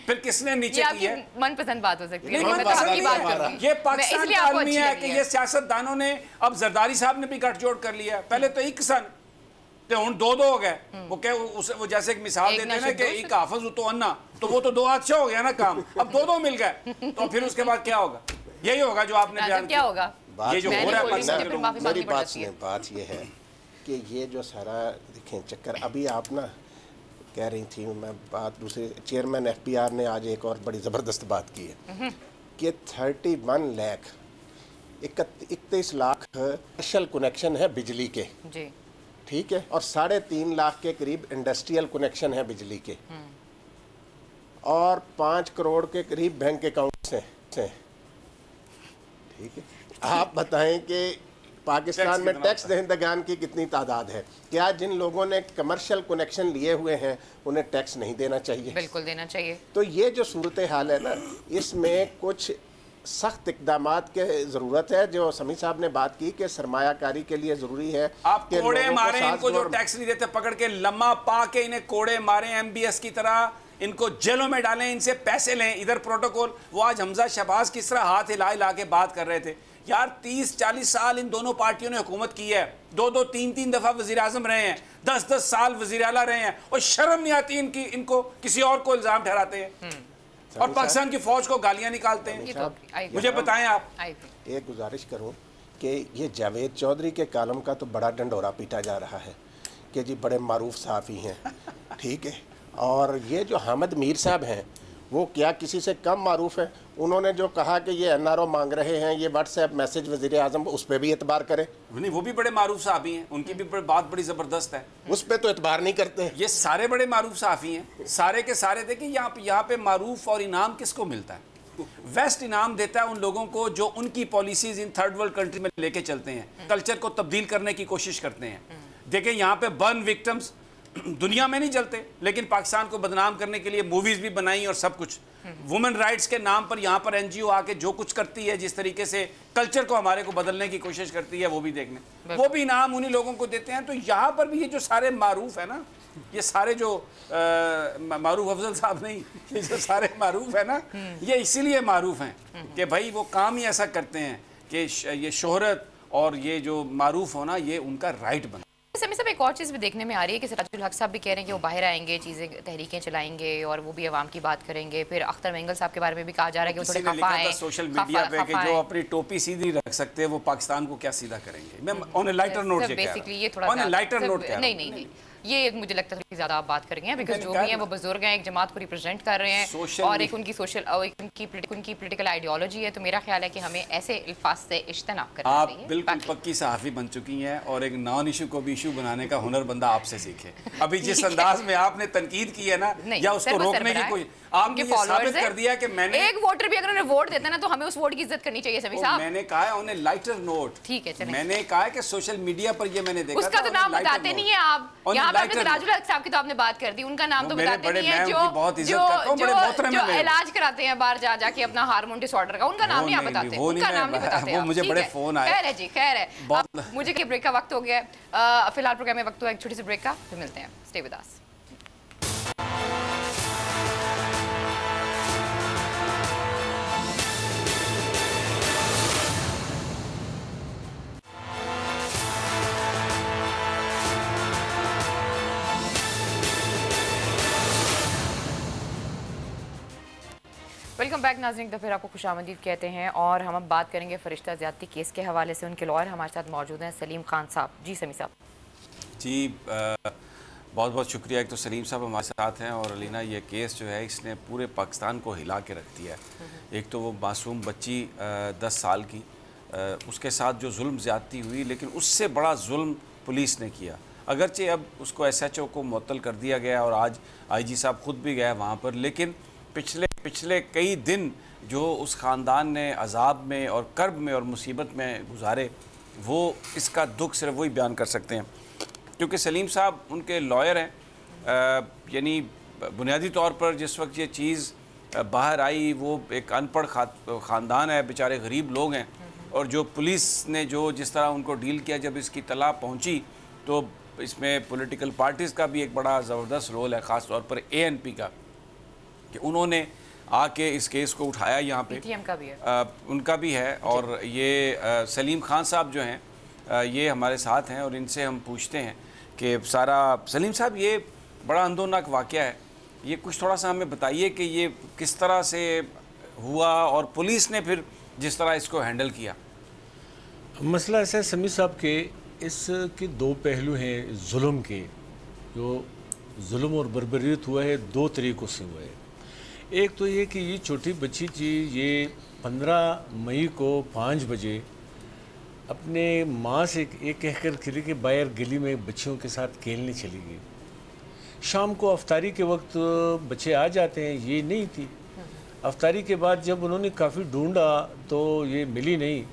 फिर किसने नीचे की है? मनपसंद बात हो सकती है, ये पाकिस्तान का आदमी है कि ये सियासतदानों ने, अब जरदारी साहब ने भी गठजोड़ कर लिया। पहले तो एक सन ते हुण 2 हो गए। वो क्या वो जैसे एक मिसाल देते हैं ना कि एक हाफिज तो अन्ना, तो वो तो 2 अच्छा हो गया ना काम, अब 2 मिल गए। तो फिर उसके बाद क्या होगा? यही होगा जो आपने बयान क्या होगा, ये जो हो रहा है पाकिस्तान में। मेरी बात ये है कि ये जो सारा देखें चक्कर, अभी आप ना कह रही थी, मैं बात दूसरे चेयरमैन FBR ने आज एक और बड़ी ज़बरदस्त बात की है कि 31 लाख 31 लाख स्पेशल कनेक्शन है बिजली के जी, ठीक है, और 3.5 लाख के करीब इंडस्ट्रियल कनेक्शन है बिजली के। और 5 करोड़ के करीब बैंक अकाउंट से। ठीक है, आप बताएं कि पाकिस्तान में टैक्स दहिंदगान की कितनी तादाद है? क्या जिन लोगों ने कमर्शियल कनेक्शन लिए हुए हैं उन्हें टैक्स नहीं देना चाहिए? बिल्कुल देना चाहिए। तो ये जो सूरत हाल है ना, इसमें कुछ सख्त इकदामात के ज़रूरत है। जो समी साहब ने बात की कि सरमायाकारी के लिए ज़रूरी है आप कोड़े मारे इनको, जो टैक्स नहीं देते पकड़ के लम्मा पा के इन्हें कोड़े मारे MBS की तरह, इनको जेलों में डालें, इनसे पैसे लें। इधर प्रोटोकॉल, वो आज हमजा शहबाज किस तरह हाथ हिला हिला के बात कर रहे थे। यार 30-40 साल इन दोनों पार्टियों ने हुकूमत की है, 2-2, 3-3 दफ़ा वज़ीर आज़म रहे हैं, 10-10 साल वज़ीर आला रहे हैं, और शर्म नहीं आती इनकी, इनको किसी और को इल्ज़ाम ठहराते हैं और पाकिस्तान की फौज को गालियां निकालते हैं। मुझे बताएं आप। एक गुजारिश करूं कि ये जावेद चौधरी के कालम का तो बड़ा डंडोरा पीटा जा रहा है कि जी बड़े मारूफ सहाफ़ी हैं, ठीक है, और ये जो हामिद मीर साहब हैं वो क्या किसी से कम मारूफ है? उन्होंने जो कहा कि ये NRO मांग रहे हैं, ये व्हाट्सएप मैसेज वज़ीर आज़म, उस पर भी एतबार करें। नहीं, वो भी बड़े मारूफ साहबी हैं, उनकी भी बात बड़ी ज़बरदस्त है, उस पर तो एतबार नहीं करते। ये सारे बड़े मारूफ साहफी हैं, सारे के सारे। देखिए यहाँ पे मारूफ और इनाम किसको मिलता है? वेस्ट इनाम देता है उन लोगों को जो उनकी policies in third world country में लेके चलते हैं, कल्चर को तब्दील करने की कोशिश करते हैं। देखिए यहाँ पे बर्न विक्टिम्स दुनिया में नहीं चलते, लेकिन पाकिस्तान को बदनाम करने के लिए मूवीज भी बनाई और सब कुछ। वुमेन राइट्स के नाम पर यहाँ पर NGO आके जो कुछ करती है, जिस तरीके से कल्चर को हमारे को बदलने की कोशिश करती है, वो भी देखने, वो भी इनाम उन्हीं लोगों को देते हैं। तो यहाँ पर भी ये जो सारे मारूफ है ना, ये सारे जो मारूफ अफजल साहब नहीं, ये जो सारे मारूफ है ना, ये इसीलिए मारूफ हैं कि भाई वो काम ही ऐसा करते हैं कि ये शोहरत और ये जो मारूफ होना, ये उनका राइट बना। समी साहब, एक और चीज़ भी देखने में आ रही है कि सिराजुल हक साहब भी कह रहे हैं कि वो बाहर आएंगे, चीज़ें तहरीकें चलाएंगे और वो भी अवाम की बात करेंगे। फिर अख्तर मेंगल साहब के बारे में भी कहा जा रहा है कि वो थोड़े खफा हैं सोशल मीडिया पे कि जो अपनी टोपी सीधी रख सकते हैं वो पाकिस्तान को क्या सीधा करेंगे। मैं on A lighter note basically ये थोड़ा लाइटर नोट नहीं, ये मुझे लगता है थोड़ी ज़्यादा आप बात करेंगे, बिकॉज जो भी है वो बुजुर्ग हैं, एक जमात को रिप्रेजेंट कर रहे हैं और एक उनकी सोशल और उनकी पोलिटिकल आइडियोलॉजी है। तो मेरा ख्याल है कि हमें ऐसे अल्फाज से इज्तनाब करना चाहिए। आप बिल्कुल पक्की सहाफ़ी बन चुकी हैं और एक नॉन इशू को भी इशू बनाने का हुनर बंदा आपसे सीखे। अभी जिस अंदाज में आपने तनकीद की है ना, या उसको रोकने की कोई, आपने ये साबित कर दिया कि मैंने एक वोटर भी अगर उन्हें वोट देता है ना, तो हमें उस वोट की इज्जत करनी चाहिए। सभी साहब, मैंने कहा है उन्हें लाइटर नोट, ठीक है, मैंने कहा है कि सोशल मीडिया पर ये मैंने देखा, उसका तो नाम बताते नहीं है आप। यहाँ पे सिराजुल हक साहब की तो आपने बात कर दी, उनका नाम तो बताते नहीं है, जो इलाज कराते हैं बाहर जा जाके अपना हार्मोन डिसऑर्डर का, उनका नाम नहीं आप बताते, उनका नाम नहीं बताते। वो मुझे बड़े फोन आए। खैर है जी, खैर है। मुझे के ब्रेक का वक्त हो गया है, फिलहाल प्रोग्राम में वक्त हुआ एक छोटी सी ब्रेक का, फिर मिलते हैं। Stay with us. Welcome back नाज़रीन, तो फिर आपको खुशामदीद कहते हैं और हम अब बात करेंगे फरिश्ता ज़्यादती केस के हवाले से। उनके लॉयर हमारे साथ मौजूद हैं, सलीम खान साहब। जी समी साहब। जी बहुत बहुत शुक्रिया। एक तो सलीम साहब हमारे साथ हैं और अलीना, ये केस जो है इसने पूरे पाकिस्तान को हिला के रख दिया है। एक तो वो मासूम बच्ची 10 साल की, उसके साथ जो जुल्म ज़्यादती हुई, लेकिन उससे बड़ा जुल्म पुलिस ने किया। अगरचे अब उसको SHO को मुअत्तल कर दिया गया और आज IG साहब ख़ुद भी गए वहाँ पर, लेकिन पिछले कई दिन जो उस ख़ानदान ने अजाब में और कर्ब में और मुसीबत में गुजारे, वो इसका दुख सिर्फ वही बयान कर सकते हैं। क्योंकि सलीम साहब उनके लॉयर हैं, यानी बुनियादी तौर पर जिस वक्त ये चीज़ बाहर आई, वो एक अनपढ़ ख़ानदान है, बेचारे गरीब लोग हैं, और जो पुलिस ने जो जिस तरह उनको डील किया, जब इसकी तला पहुँची तो इसमें पॉलिटिकल पार्टीज़ का भी एक बड़ा ज़बरदस्त रोल है, ख़ास तौर पर ANP का, कि उन्होंने आके इस केस को उठाया। यहाँ पे PTM का भी है, उनका भी है। और ये सलीम खान साहब जो हैं ये हमारे साथ हैं और इनसे हम पूछते हैं कि सारा, सलीम साहब ये बड़ा अंदोनाक वाक़या है, ये कुछ थोड़ा सा हमें बताइए कि ये किस तरह से हुआ और पुलिस ने फिर जिस तरह इसको हैंडल किया। मसला ऐसा है समी साहब के, इसके दो पहलू हैं जुल्म के। जो जुल्म और बर्बरियत हुआ है 2 तरीक़ों से हुआ है। एक तो ये कि ये छोटी बच्ची थी, ये 15 मई को 5 बजे अपने माँ से ये कहकर खिली कि बाहर गली में बच्चियों के साथ खेलने चली गई। शाम को अफ्तारी के वक्त बच्चे आ जाते हैं, ये नहीं थी। अफ्तारी के बाद जब उन्होंने काफ़ी ढूंढा तो ये मिली नहीं,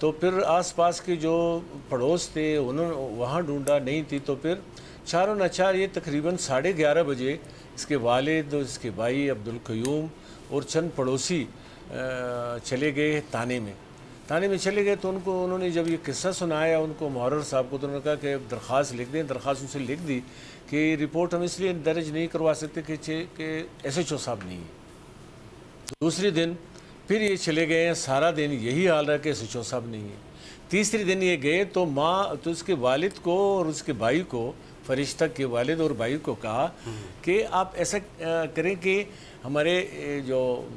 तो फिर आसपास के जो पड़ोस थे उन्होंने वहाँ ढूंढा, नहीं थी। तो फिर चारों नाचार ये तकरीबन 11:30 बजे इसके वालिद, इसके भाई अब्दुल क़य्यूम और चंद पड़ोसी चले गए थाने में चले गए। तो उन्होंने जब ये किस्सा सुनाया उनको, मुहर्रर साहब को, तो उन्होंने कहा कि दरख्वास्त लिख दें। दरख्वास्त उनसे लिख दी कि रिपोर्ट हम इसलिए दर्ज नहीं करवा सकते कि SHO साहब नहीं है। दूसरे दिन फिर ये चले गए हैं, सारा दिन यही हाल रहा कि SHO साहब नहीं है। तीसरे दिन ये गए तो तो उसके वालिद को और उसके भाई को, फरिश्ता के वालिद और भाई को कहा कि आप ऐसा करें कि हमारे जो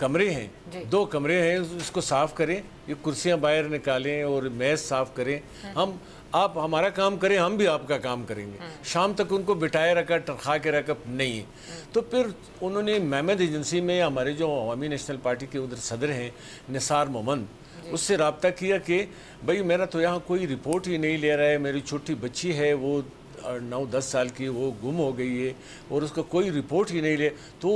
कमरे हैं, 2 कमरे हैं, उसको साफ़ करें, ये कुर्सियां बाहर निकालें और मेज़ साफ़ करें, आप हमारा काम करें, हम भी आपका काम करेंगे। शाम तक उनको बिठाए रखा, टरखा के रखा, नहीं है। तो फिर उन्होंने महमद एजेंसी में हमारे जो अवामी नेशनल पार्टी के उधर सदर हैं निसार मोहम्मद, उससे रब्ता किया कि भाई मेरा तो यहाँ कोई रिपोर्ट ही नहीं ले रहा है, मेरी छोटी बच्ची है वो 9-10 साल की, वो गुम हो गई है और उसका कोई रिपोर्ट ही नहीं ले। तो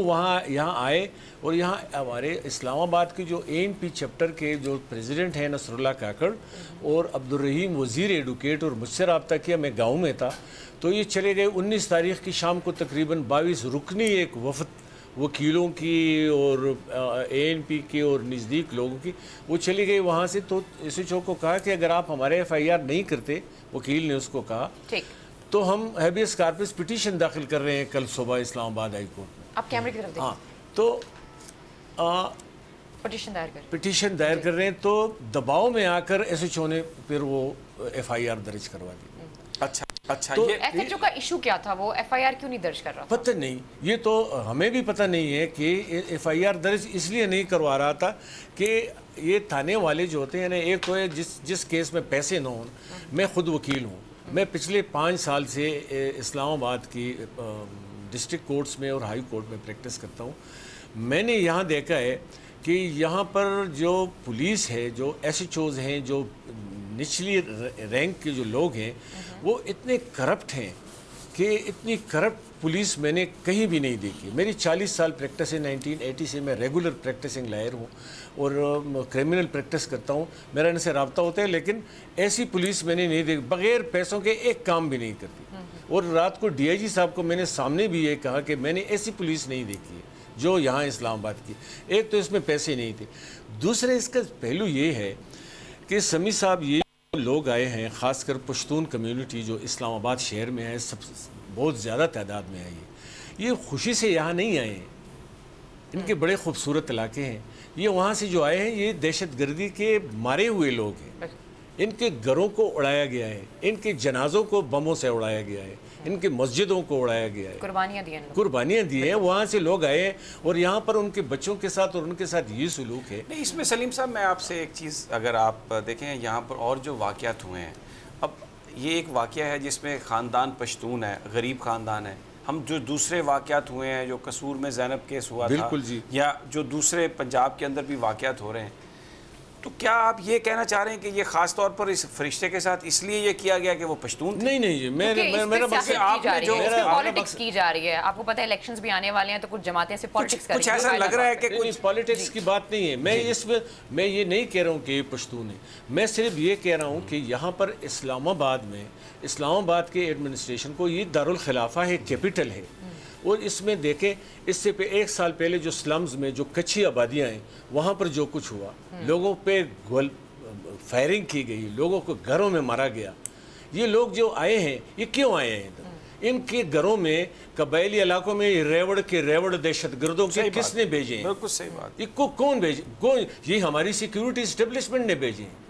यहाँ आए और यहाँ हमारे इस्लामाबाद के जो ANP चैप्टर के जो प्रेसिडेंट हैं नसरुल्लाह काकड़ और अब्दुल रहीम वज़ीर एडुकेट, और मुझसे रब्ता किया, मैं गाँव में था। तो ये चले गए 19 तारीख़ की शाम को तकरीबन 22 रुकनी एक वफ़द वकीलों की और ANP की और नज़दीक लोगों की, वो चली गई वहाँ से। तो SHO को कहा कि अगर आप हमारे FIR नहीं करते, वकील ने उसको कहा, तो हम हैबियस कार्पस पिटीशन दाखिल कर रहे हैं कल सुबह इस्लामाबाद हाई कोर्ट में। आप कैमरे की तरफ देखिए। हाँ, तो पिटीशन दायर कर रहे हैं। तो दबाव में आकर SHO ने फिर वो FIR दर्ज करवा दी। अच्छा, तो SHO का इशू क्या था? वो FIR क्यों नहीं दर्ज कर रहा था? पता नहीं, ये तो हमें भी पता नहीं है कि FIR दर्ज इसलिए नहीं करवा रहा था कि ये थाने वाले जो होते हैं ना, एक तो है जिस केस में पैसे न हों। मैं खुद वकील हूँ, मैं पिछले 5 साल से इस्लामाबाद की डिस्ट्रिक्ट कोर्ट्स में और हाई कोर्ट में प्रैक्टिस करता हूँ। मैंने यहाँ देखा है कि यहाँ पर जो पुलिस है, जो SHOs हैं, जो निचली रैंक के जो लोग हैं, वो इतने करप्ट हैं कि इतनी करप्ट पुलिस मैंने कहीं भी नहीं देखी। मेरी 40 साल प्रैक्टिस है, 1980 से मैं रेगुलर प्रैक्टिसिंग लॉयर हूँ और क्रिमिनल प्रैक्टिस करता हूँ, मेरा इनसे रब्ता होता है। लेकिन ऐसी पुलिस मैंने नहीं देखी, बग़ैर पैसों के एक काम भी नहीं करती। और रात को DIG साहब को मैंने सामने भी ये कहा कि मैंने ऐसी पुलिस नहीं देखी है जो यहाँ इस्लामाबाद की। एक तो इसमें पैसे नहीं थे, दूसरे इसका पहलू ये है कि समी साहब, ये लोग आए हैं, ख़ासकर पश्तून कम्युनिटी जो इस्लामाबाद शहर में है, सब बहुत ज़्यादा तादाद में आई है। ये खुशी से यहाँ नहीं आए हैं, इनके बड़े खूबसूरत इलाके हैं। ये वहाँ से जो आए हैं, ये दहशतगर्दी के मारे हुए लोग हैं। इनके घरों को उड़ाया गया है, इनके जनाजों को बमों से उड़ाया गया है, इनके मस्जिदों को उड़ाया गया है, कुर्बानियाँ दी हैं। वहाँ से लोग आए हैं और यहाँ पर उनके बच्चों के साथ और उनके साथ ये सलूक है। नहीं, इसमें सलीम साहब मैं आपसे एक चीज़, अगर आप देखें यहाँ पर और जो वाक़यात हुए हैं, अब ये एक वाक़या है जिसमें ख़ानदान पश्तून है, गरीब ख़ानदान है। हम जो दूसरे वाक़यात हुए हैं, जो कसूर में ज़ैनब केस हुआ था, या जो दूसरे पंजाब के अंदर भी वाक़यात हो रहे हैं, तो क्या आप ये कहना चाह रहे हैं कि ये खास तौर पर इस फरिश्ते के साथ इसलिए ये किया गया कि वो पश्तून थे? नहीं, मेरा मकसद आपने जो पॉलिटिक्स की जा रही है, आपको पता है इलेक्शंस भी आने वाले हैं, तो कुछ जमातें से पॉलिटिक्स कर रही हैं। कुछ ऐसा लग रहा है कि कुछ पॉलिटिक्स की बात नहीं है। मैं ये नहीं कह रहा हूँ कि ये पश्तून है, मैं सिर्फ ये कह रहा हूँ कि यहाँ पर इस्लामाबाद के एडमिनिस्ट्रेशन को ये दारुल खिलाफा है, कैपिटल है। और इसमें देखें, इससे 1 साल पहले जो स्लम्स में जो कच्ची आबादियाँ हैं, वहाँ पर जो कुछ हुआ, लोगों पे फायरिंग की गई, लोगों को घरों में मारा गया। ये लोग जो आए हैं, ये क्यों आए हैं इधर? इनके घरों में, कबायली इलाकों में रेवड़ दहशतगर्दों के किसने भेजे हैं? बिल्कुल सही बात। इनको कौन भेजे? ये हमारी सिक्योरिटी इस्टेब्लिशमेंट ने भेजे हैं।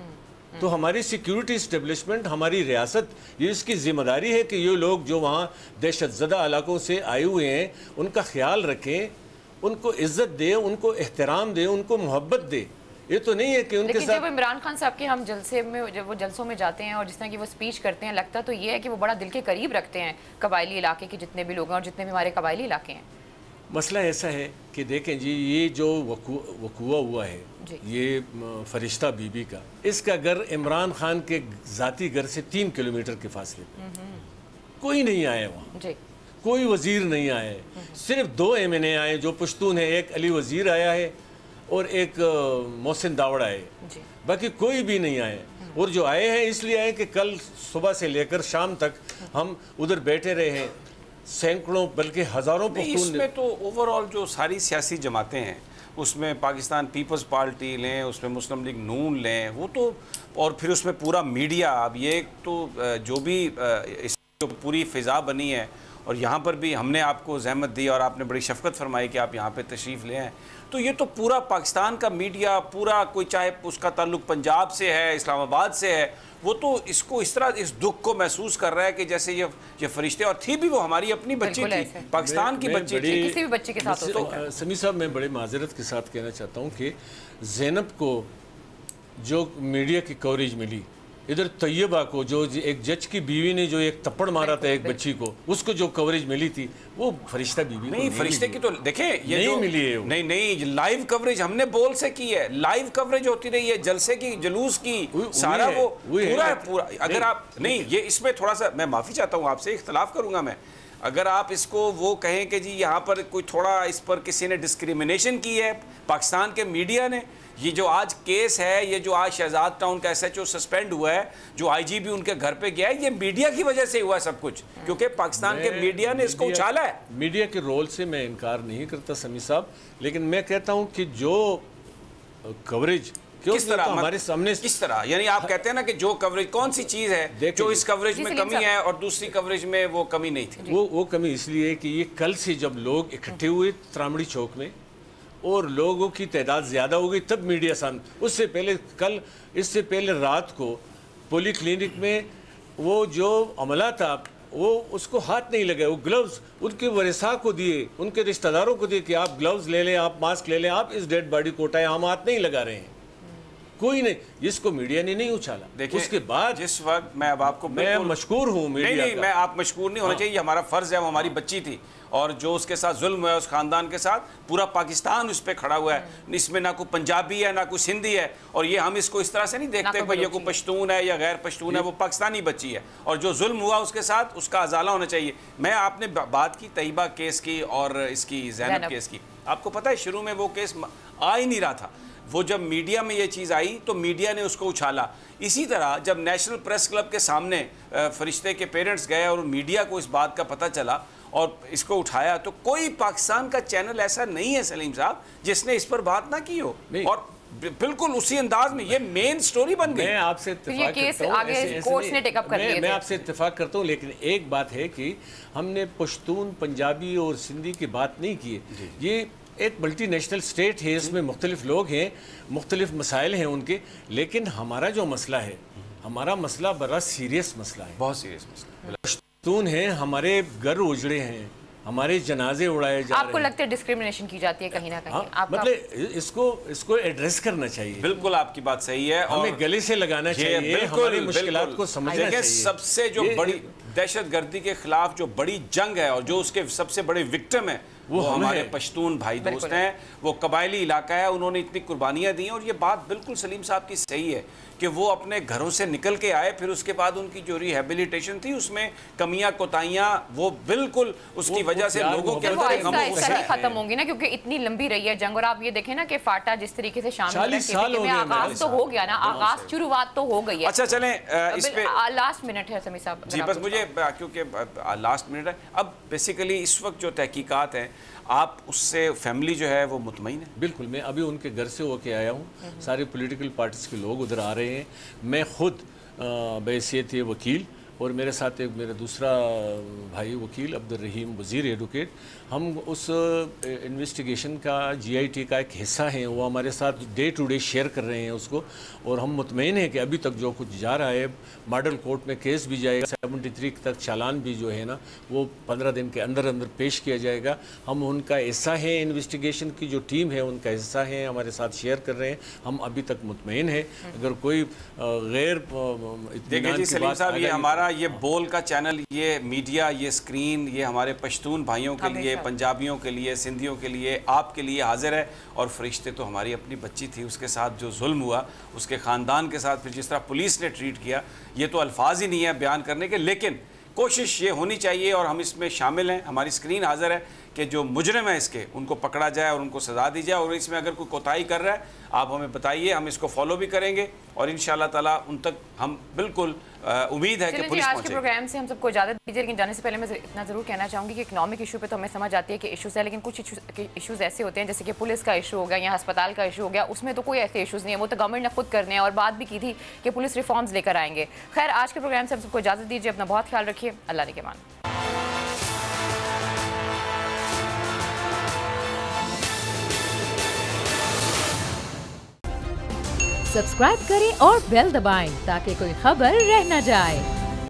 तो हमारी सिक्योरिटी इस्टेब्लिशमेंट, हमारी रियासत, ये इसकी जिम्मेदारी है कि ये लोग जो वहाँ दहशतज़दा इलाकों से आए हुए हैं, उनका ख्याल रखें, उनको इज्जत दे, उनको एहतराम दे, उनको मोहब्बत दे। ये तो नहीं है कि उनके साथ। जब इमरान खान साहब के हम जब वो जलसों में जाते हैं और जिस तरह की वो स्पीच करते हैं, लगता तो ये है कि वो बड़ा दिल के करीब रखते हैं कबायली इलाके के जितने भी लोग हैं और जितने भी हमारे कबायली इलाके हैं। मसला ऐसा है कि देखें जी, ये जो वकूआ हुआ है, ये फरिश्ता बीबी का, इसका घर इमरान खान के ज़ाती घर से 3 किलोमीटर के फासले पे। कोई नहीं आया वहाँ, जी कोई वजीर नहीं आए, सिर्फ 2 MNA आए जो पश्तून है, एक अली वजीर आया है और एक मोहसिन दावड़ आए, बाकी कोई भी नहीं आए। और जो आए हैं इसलिए आए कि कल सुबह से लेकर शाम तक हम उधर बैठे रहे हैं, सैकड़ों बल्कि हज़ारों पख्तून। इसमें तो ओवरऑल जो सारी सियासी जमातें हैं उसमें पाकिस्तान पीपल्स पार्टी लें, उसमें मुस्लिम लीग नून लें, वो तो, और फिर उसमें पूरा मीडिया, अब ये तो जो भी इस जो पूरी फ़िज़ा बनी है, और यहाँ पर भी हमने आपको ज़हमत दी और आपने बड़ी शफ़क़त फरमाई कि आप यहाँ पे तशरीफ़ ले आए, तो ये तो पूरा पाकिस्तान का मीडिया, पूरा कोई चाहे उसका ताल्लुक़ पंजाब से है, इस्लामाबाद से है, वो तो इसको इस तरह इस दुख को महसूस कर रहा है कि जैसे ये फरिश्ते, और थी भी वो हमारी अपनी बच्ची थी, पाकिस्तान की बच्ची थी, किसी भी बच्चे के साथ हो। तो समी साहब, मैं बड़े माजरत के साथ कहना चाहता हूँ कि ज़ैनब को जो मीडिया की कवरेज मिली, इधर तैयबा को जो एक जज की बीवी ने जो एक थप्पड़ मारा था एक बच्ची को, उसको जो कवरेज मिली थी, वो फरिश्ता बीवी नहीं, फरिश्ते की तो देखें ये नहीं जो मिली है। नहीं, लाइव कवरेज हमने बोल से की है, लाइव कवरेज होती रही है, जलसे की, जुलूस की, सारा वो पूरा है पूरा। अगर आप नहीं, ये इसमें थोड़ा सा मैं माफ़ी चाहता हूँ आपसे, इख्तलाफ करूँगा मैं, अगर आप इसको वो कहें कि जी यहाँ पर कोई थोड़ा इस पर किसी ने डिस्क्रिमिनेशन की है पाकिस्तान के मीडिया ने, ये जो आज केस है, ये जो आज शहजाद टाउन का SHO सस्पेंड हुआ है, जो IGP उनके घर पे गया है, ये मीडिया की वजह से हुआ सब कुछ, क्योंकि पाकिस्तान के मीडिया ने इसको उछाला है। मीडिया के रोल से मैं इनकार नहीं करता समी साहब, लेकिन मैं कहता हूँ कि जो कवरेज किस तरह हमारे सामने, किस तरह, यानी आप कहते हैं ना कि जो कवरेज, कौन सी चीज़ है जो इस कवरेज में कमी है और दूसरी कवरेज में वो कमी नहीं थी? वो कमी इसलिए है कि ये कल से जब लोग इकट्ठे हुए त्रामड़ी चौक में और लोगों की तादाद ज़्यादा हो गई, तब मीडिया सामने, उससे पहले कल, इससे पहले रात को पोली क्लिनिक में वो जो अमला था वो उसको हाथ नहीं लगाए, वो ग्लव्स उनके वरिसा को दिए, उनके रिश्तेदारों को दिए कि आप ग्लव्स ले लें, आप मास्क ले लें, आप इस डेड बॉडी को उठाएं, हम हाथ नहीं लगा रहे हैं। कोई नहीं, जिसको मीडिया ने नहीं उछाला। देखिए, उसके बाद जिस वक्त मैं अब आपको, मैं मशकूर हूँ मीडिया नहीं, मैं आप मशकूर नहीं होना चाहिए, हमारा फ़र्ज़ है, वो हमारी बच्ची थी, और जो उसके साथ जुल्म है उस ख़ानदान के साथ, पूरा पाकिस्तान उस पर खड़ा हुआ है, इसमें ना कोई पंजाबी है ना कोई सिंधी है, और ये हम इसको इस तरह से नहीं देखते भाई ये कोई पश्तून है या गैर पश्तून है, वो पाकिस्तानी बच्ची है, और जो जुल्म हुआ उसके साथ उसका अजाला होना चाहिए। मैं, आपने बात की तैयबा केस की और इसकी ज़ैनब केस की, आपको पता है शुरू में वो केस आ ही नहीं रहा था, वो जब मीडिया में ये चीज़ आई तो मीडिया ने उसको उछाला। इसी तरह जब नेशनल प्रेस क्लब के सामने फरिश्ते के पेरेंट्स गए और मीडिया को इस बात का पता चला और इसको उठाया, तो कोई पाकिस्तान का चैनल ऐसा नहीं है सलीम साहब जिसने इस पर बात ना की हो, और बिल्कुल उसी अंदाज में ये मेन स्टोरी बन गई। मैं आपसे इत्तेफाक करता हूँ, लेकिन एक बात है कि हमने पश्तून, पंजाबी और सिंधी की बात नहीं की है। ये एक मल्टी नेशनल स्टेट है, इसमें मुख्तलिफ लोग हैं, मुख्तलिफ मसाइल हैं उनके, लेकिन हमारा जो मसला है, हमारा मसला बड़ा सीरियस मसला है, बहुत सीरियस मसला। पश्तून हैं, हमारे घर उजड़े हैं, हमारे जनाजे उड़ाए जा रहे हैं। आपको लगता है डिस्क्रिमिनेशन की जाती है कहीं ना कहीं? मतलब इसको एड्रेस करना चाहिए। बिल्कुल आपकी बात सही है, हमें गले से लगाना चाहिए, हमारी मुश्किलात को समझना चाहिए। सबसे जो बड़ी दहशतगर्दी के खिलाफ जो बड़ी जंग है और जो उसके सबसे बड़े विक्टिम है वो हमारे पश्तून भाई दोस्त हैं, वो कबायली इलाका है, उन्होंने इतनी कुर्बानियां दी, और ये बात बिल्कुल सलीम साहब की सही है कि वो अपने घरों से निकल के आए, फिर उसके बाद उनकी जो रिहेबिलिटेशन थी उसमें कमियां कोताहियां, वो बिल्कुल उसकी वजह से लोगों के अंदर खत्म होंगी ना, क्योंकि इतनी लंबी रही है जंग। और आप ये देखें ना कि फाटा जिस तरीके से शामिल आगाज तो हो गया ना, आगाज शुरुआत तो हो गई है। अच्छा चलें, इस पे लास्ट मिनट है समी साहब जी, बस मुझे क्योंकि लास्ट मिनट है, अब बेसिकली इस वक्त जो तहकीकात हैं, आप उससे फैमिली जो है वो मुतमईन है? बिल्कुल, मैं अभी उनके घर से होके आया हूँ, सारे पॉलिटिकल पार्टीज के लोग उधर आ रहे हैं, मैं खुद बहैसियत वकील और मेरे साथ एक मेरा दूसरा भाई वकील अब्दुल रहीम वज़ीर एडवोकेट, हम उस इन्वेस्टिगेशन का GIT का एक हिस्सा हैं, वो हमारे साथ डे टू डे शेयर कर रहे हैं उसको, और हम मुतमईन हैं कि अभी तक जो कुछ जा रहा है, मॉडल कोर्ट में केस भी जाएगा, 73 तक चालान भी जो है ना वो 15 दिन के अंदर अंदर पेश किया जाएगा। हम उनका हिस्सा हैं, इन्वेस्टिगेशन की जो टीम है उनका हिस्सा है, हमारे साथ शेयर कर रहे हैं, हम अभी तक मुतमईन हैं। अगर कोई गैर देखिए जी सलीम साहब, ये हमारा ये बोल का चैनल, ये मीडिया, ये स्क्रीन, ये हमारे पश्तून भाइयों के लिए, पंजाबियों के लिए, सिंधियों के लिए, आपके लिए हाजिर है, और फरिश्ते तो हमारी अपनी बच्ची थी, उसके साथ जो जुल्म हुआ, उसके ख़ानदान के साथ फिर जिस तरह पुलिस ने ट्रीट किया, ये तो अल्फाज ही नहीं है बयान करने के, लेकिन कोशिश ये होनी चाहिए और हम इसमें शामिल हैं, हमारी स्क्रीन हाजिर है कि जो मुजरिम है इसके उनको पकड़ा जाए और उनको सज़ा दी जाए, और इसमें अगर कोई कोताही कर रहा है आप हमें बताइए, हम इसको फॉलो भी करेंगे और इंशाअल्लाह ताला उन तक हम बिल्कुल उम्मीद है कि पुलिस आज पहुंचे। के प्रोग्राम से हम सबको इजाज़त दीजिए, लेकिन जाने से पहले मैं इतना ज़रूर कहना चाहूँगी कि इकनॉमिक इशू पे तो हमें समझ आती है कि इशूज़ है, लेकिन कुछ इशूज़ ऐसे होते हैं जैसे कि पुलिस का इशू हो गया या अस्पताल का इशू हो गया, उसमें तो कोई ऐसे इशूज़ नहीं है, वो तो गवर्नमेंट ने खुद करने हैं और बात भी की थी कि पुलिस रिफॉर्म्स लेकर आएंगे। खैर, आज के प्रोग्राम से हम सबको इजाज़त दीजिए, अपना बहुत ख्याल रखिए, अल्लाह ने के मान। सब्सक्राइब करें और बेल दबाएं ताकि कोई खबर रह न जाए।